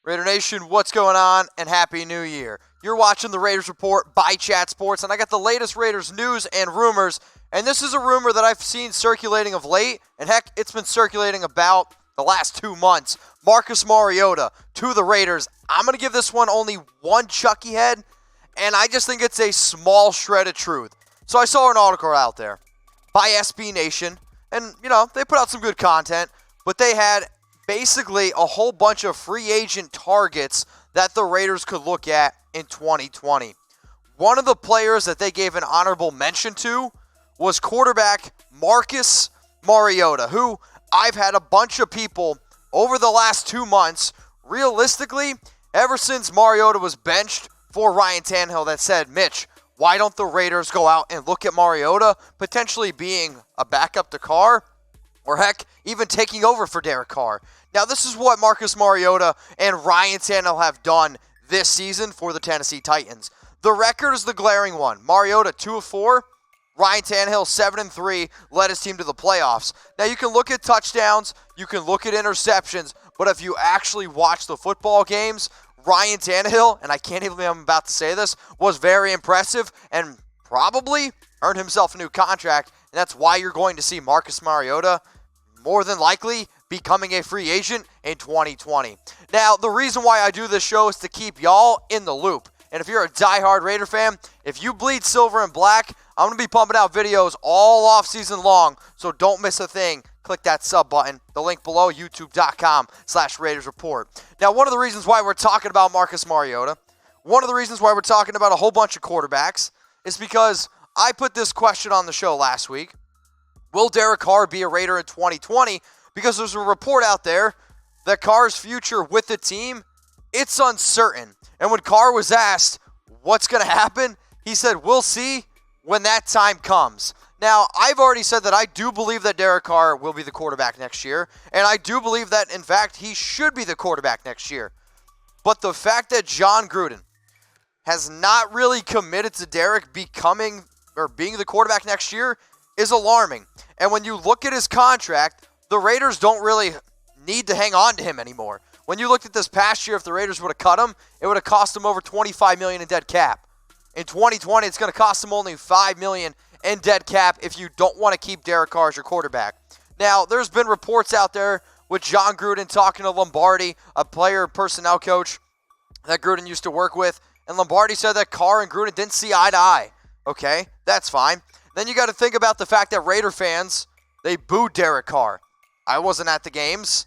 Raider Nation, what's going on? And Happy New Year. You're watching the Raiders Report by Chat Sports, and I got the latest Raiders news and rumors. And this is a rumor that I've seen circulating of late, and heck, it's been circulating about the last 2 months. Marcus Mariota to the Raiders. I'm going to give this one only one Chucky head, and I just think it's a small shred of truth. So I saw an article out there by SB Nation, and, they put out some good content, but they had basically a whole bunch of free agent targets that the Raiders could look at in 2020. One of the players that they gave an honorable mention to was quarterback Marcus Mariota, who I've had a bunch of people over the last 2 months, realistically, ever since Mariota was benched for Ryan Tannehill, that said, Mitch, why don't the Raiders go out and look at Mariota potentially being a backup to Carr? Or heck, even taking over for Derek Carr. Now, this is what Marcus Mariota and Ryan Tannehill have done this season for the Tennessee Titans. The record is the glaring one. Mariota 2-4, Ryan Tannehill 7-3, led his team to the playoffs. Now, you can look at touchdowns, you can look at interceptions, but if you actually watch the football games, Ryan Tannehill, and I can't even believe I'm about to say this, was very impressive and probably earned himself a new contract. And that's why you're going to see Marcus Mariota more than likely becoming a free agent in 2020. Now, the reason why I do this show is to keep y'all in the loop. And if you're a diehard Raider fan, if you bleed silver and black, I'm going to be pumping out videos all offseason long, so don't miss a thing. Click that sub button, the link below, youtube.com/Raiders Report. Now, one of the reasons why we're talking about Marcus Mariota, one of the reasons why we're talking about a whole bunch of quarterbacks is because I put this question on the show last week. Will Derek Carr be a Raider in 2020? Because there's a report out there that Carr's future with the team, it's uncertain. And when Carr was asked what's going to happen, he said, we'll see when that time comes. Now, I've already said that I do believe that Derek Carr will be the quarterback next year, and I do believe that, in fact, he should be the quarterback next year. But the fact that Jon Gruden has not really committed to Derek becoming or being the quarterback next year is alarming. And when you look at his contract, the Raiders don't really need to hang on to him anymore. When you looked at this past year, if the Raiders would have cut him, it would have cost them over $25 million in dead cap. In 2020, it's going to cost them only $5 million in dead cap if you don't want to keep Derek Carr as your quarterback. Now, there's been reports out there with Jon Gruden talking to Lombardi, a player personnel coach that Gruden used to work with, and Lombardi said that Carr and Gruden didn't see eye to eye. Okay, that's fine. Then you got to think about the fact that Raider fans, they booed Derek Carr. I wasn't at the games.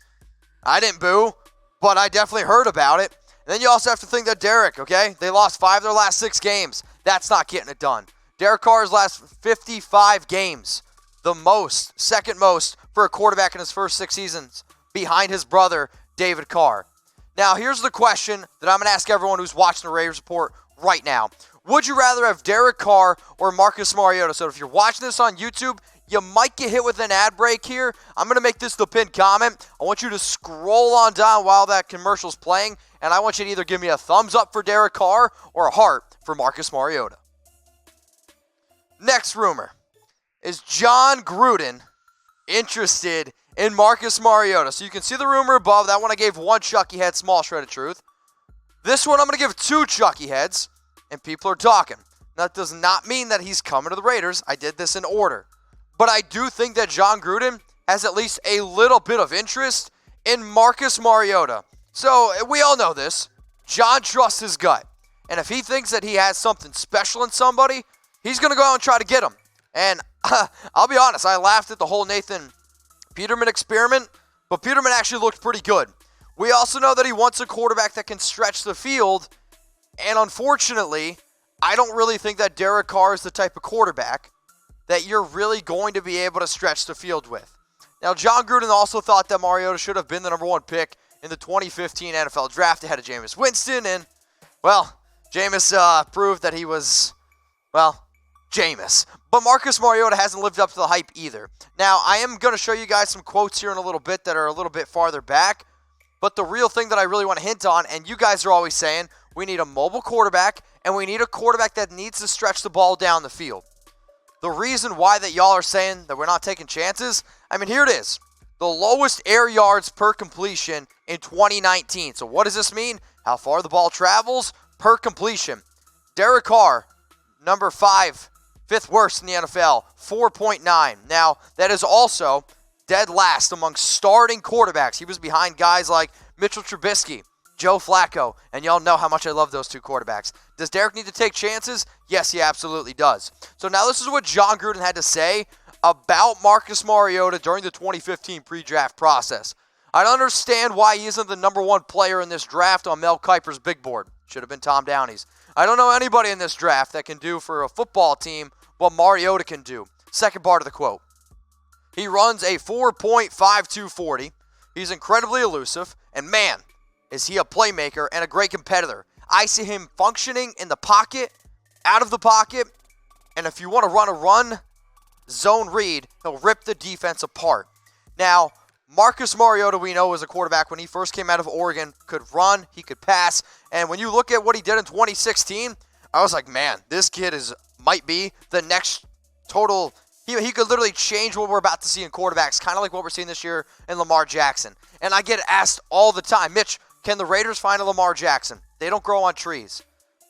I didn't boo, but I definitely heard about it. And then you also have to think that Derek, okay, they lost 5 of their last 6 games. That's not getting it done. Derek Carr's last 55 games, the most, second most for a quarterback in his first 6 seasons, behind his brother, David Carr. Now, here's the question that I'm going to ask everyone who's watching the Raiders Report right now. Would you rather have Derek Carr or Marcus Mariota? So if you're watching this on YouTube, you might get hit with an ad break here. I'm going to make this the pinned comment. I want you to scroll on down while that commercial's playing, and I want you to either give me a thumbs up for Derek Carr or a heart for Marcus Mariota. Next rumor is Jon Gruden interested in Marcus Mariota. So you can see the rumor above. That one I gave one Chucky head, small shred of truth. This one I'm going to give 2 Chucky heads, and people are talking. That does not mean that he's coming to the Raiders. I did this in order. But I do think that Jon Gruden has at least a little bit of interest in Marcus Mariota. So we all know this. Jon trusts his gut. And if he thinks that he has something special in somebody, he's going to go out and try to get him. And I'll be honest, I laughed at the whole Nathan Peterman experiment, but Peterman actually looked pretty good. We also know that he wants a quarterback that can stretch the field. And unfortunately, I don't really think that Derek Carr is the type of quarterback that you're really going to be able to stretch the field with. Now, Jon Gruden also thought that Mariota should have been the number 1 pick in the 2015 NFL Draft ahead of Jameis Winston, and, well, Jameis proved that he was, well, Jameis. But Marcus Mariota hasn't lived up to the hype either. Now, I am going to show you guys some quotes here in a little bit that are a little bit farther back, but the real thing that I really want to hint on, and you guys are always saying, we need a mobile quarterback, and we need a quarterback that needs to stretch the ball down the field. The reason why that y'all are saying that we're not taking chances, I mean, here it is. the lowest air yards per completion in 2019. So what does this mean? How far the ball travels per completion. Derek Carr, number 5, fifth worst in the NFL, 4.9. Now, that is also dead last among starting quarterbacks. He was behind guys like Mitchell Trubisky, Joe Flacco, and y'all know how much I love those two quarterbacks. Does Derek need to take chances? Yes, he absolutely does. So now this is what Jon Gruden had to say about Marcus Mariota during the 2015 pre-draft process. I don't understand why he isn't the number 1 player in this draft on Mel Kiper's big board. Should have been Tom Downey's. I don't know anybody in this draft that can do for a football team what Mariota can do. Second part of the quote. He runs a 4.52 40. He's incredibly elusive, and man, is he a playmaker and a great competitor. I see him functioning in the pocket, out of the pocket, and if you want to run a run, zone read, he'll rip the defense apart. Now, Marcus Mariota, we know, was a quarterback when he first came out of Oregon, could run, he could pass, and when you look at what he did in 2016, I was like, man, this kid might be the next total. He could literally change what we're about to see in quarterbacks, kind of like what we're seeing this year in Lamar Jackson. And I get asked all the time, Mitch, can the Raiders find a Lamar Jackson? They don't grow on trees.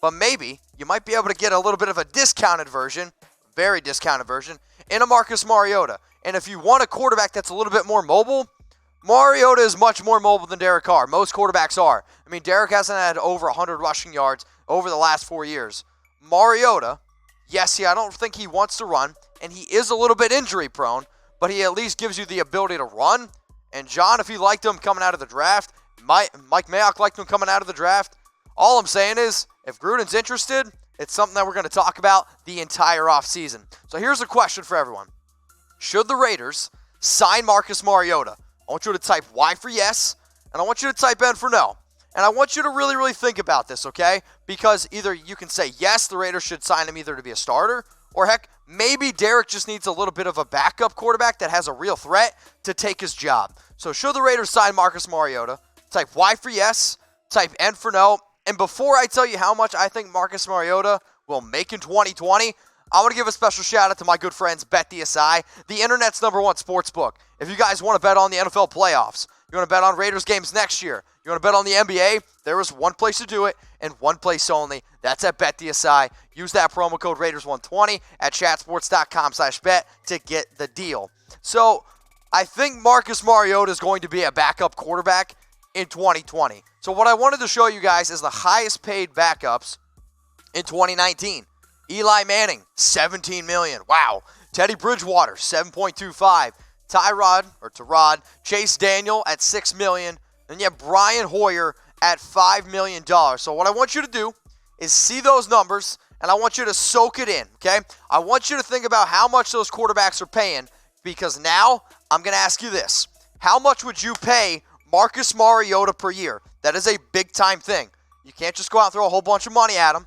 But maybe you might be able to get a little bit of a discounted version, very discounted version, in a Marcus Mariota. And if you want a quarterback that's a little bit more mobile, Mariota is much more mobile than Derek Carr. Most quarterbacks are. I mean, Derek hasn't had over 100 rushing yards over the last 4 years. Mariota, yes, I don't think he wants to run, and he is a little bit injury prone, but he at least gives you the ability to run. And John, if he liked him coming out of the draft, Mike Mayock liked him coming out of the draft, all I'm saying is, if Gruden's interested, it's something that we're going to talk about the entire offseason. So here's a question for everyone. Should the Raiders sign Marcus Mariota? I want you to type Y for yes, and I want you to type N for no. And I want you to really, really think about this, okay? Because either you can say, yes, the Raiders should sign him either to be a starter, or heck, maybe Derek just needs a little bit of a backup quarterback that has a real threat to take his job. So should the Raiders sign Marcus Mariota? Type Y for yes, type N for no. And before I tell you how much I think Marcus Mariota will make in 2020, I want to give a special shout out to my good friends BetDSI, the internet's #1 sports book. If you guys want to bet on the NFL playoffs, you want to bet on Raiders games next year, you want to bet on the NBA, there is one place to do it and one place only. That's at BetDSI. Use that promo code Raiders120 at chatsports.com/bet to get the deal. So I think Marcus Mariota is going to be a backup quarterback in 2020. So what I wanted to show you guys is the highest paid backups in 2019. Eli Manning, $17 million. Wow. Teddy Bridgewater, $7.25. Tyrod Chase Daniel at $6 million. And yet Brian Hoyer at $5 million. So what I want you to do is see those numbers, and I want you to soak it in, okay? I want you to think about how much those quarterbacks are paying, because now I'm going to ask you this. How much would you pay Marcus Mariota per year? That is a big-time thing. You can't just go out and throw a whole bunch of money at him.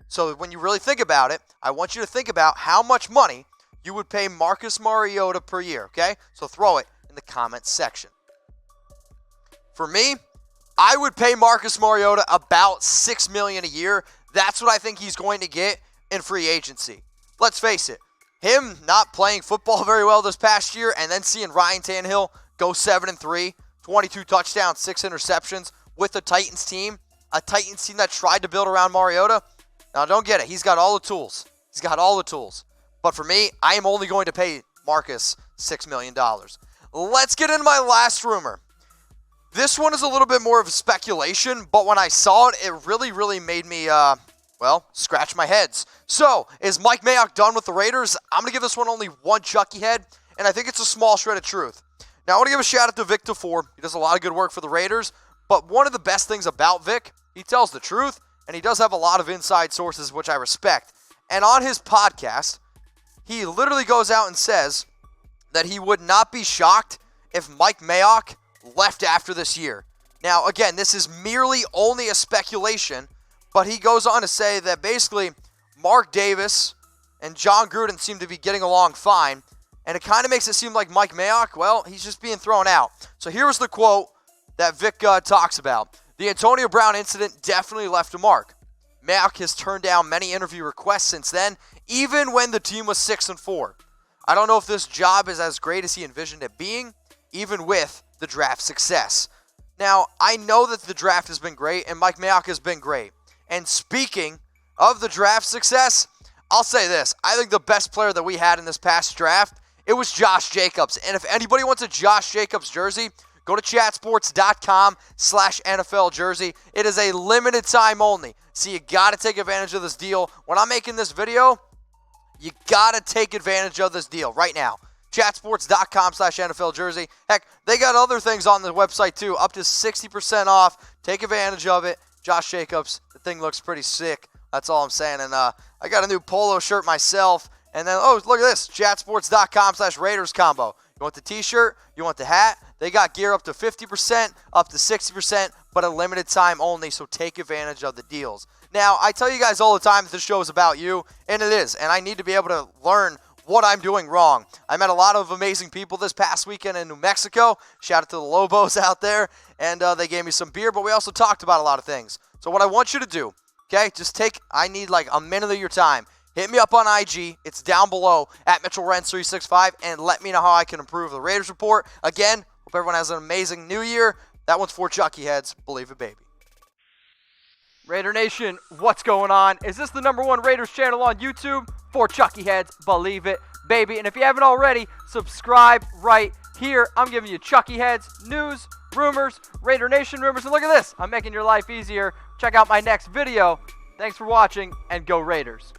So when you really think about it, I want you to think about how much money you would pay Marcus Mariota per year, okay? So throw it in the comments section. For me, I would pay Marcus Mariota about $6 million a year. That's what I think he's going to get in free agency. Let's face it, him not playing football very well this past year and then seeing Ryan Tannehill go 7-3, 22 touchdowns, 6 interceptions with the Titans team, a Titans team that tried to build around Mariota. Now, don't get it. He's got all the tools. He's got all the tools. But for me, I am only going to pay Marcus $6 million. Let's get into my last rumor. This one is a little bit more of a speculation, but when I saw it, it really, really made me, scratch my heads. So, is Mike Mayock done with the Raiders? I'm going to give this one only one Chucky head, and I think it's a small shred of truth. Now, I want to give a shout out to Vic DeFore. He does a lot of good work for the Raiders, but one of the best things about Vic, he tells the truth, and he does have a lot of inside sources, which I respect. And on his podcast, he literally goes out and says that he would not be shocked if Mike Mayock left after this year. Now, again, this is merely only a speculation, but he goes on to say that basically Mark Davis and Jon Gruden seem to be getting along fine, and it kind of makes it seem like Mike Mayock, well, he's just being thrown out. So here's the quote that Vic talks about. The Antonio Brown incident definitely left a mark. Mayock has turned down many interview requests since then, even when the team was 6-4. I don't know if this job is as great as he envisioned it being. even with the draft success. Now, I know that the draft has been great, and Mike Mayock has been great. And speaking of the draft success, I'll say this. I think the best player that we had in this past draft, it was Josh Jacobs. And if anybody wants a Josh Jacobs jersey, go to chatsports.com/NFL jersey. It is a limited time only. So you got to take advantage of this deal. When I'm making this video, you got to take advantage of this deal right now. Chatsports.com/NFL jersey. Heck, they got other things on the website too, up to 60% off. Take advantage of it. Josh Jacobs, the thing looks pretty sick. That's all I'm saying. And I got a new polo shirt myself. And then, oh, look at this. Chatsports.com/Raiders combo. You want the t-shirt? You want the hat? They got gear up to 50%, up to 60%, but a limited time only, so take advantage of the deals. Now, I tell you guys all the time that this show is about you, and it is. And I need to be able to learn what I'm doing wrong. I met a lot of amazing people this past weekend in New Mexico. Shout out to the Lobos out there. And they gave me some beer, but we also talked about a lot of things. So what I want you to do, okay, I need like a minute of your time. Hit me up on IG. It's down below at Mitchell Renz 365, and let me know how I can improve the Raiders report. Again, hope everyone has an amazing new year. That one's for Chucky Heads. Believe it, baby. Raider Nation, what's going on? Is this the #1 Raiders channel on YouTube? For Chucky Heads, believe it, baby. And if you haven't already, subscribe right here. I'm giving you Chucky Heads, news, rumors, Raider Nation rumors. And look at this. I'm making your life easier. Check out my next video. Thanks for watching, and go Raiders.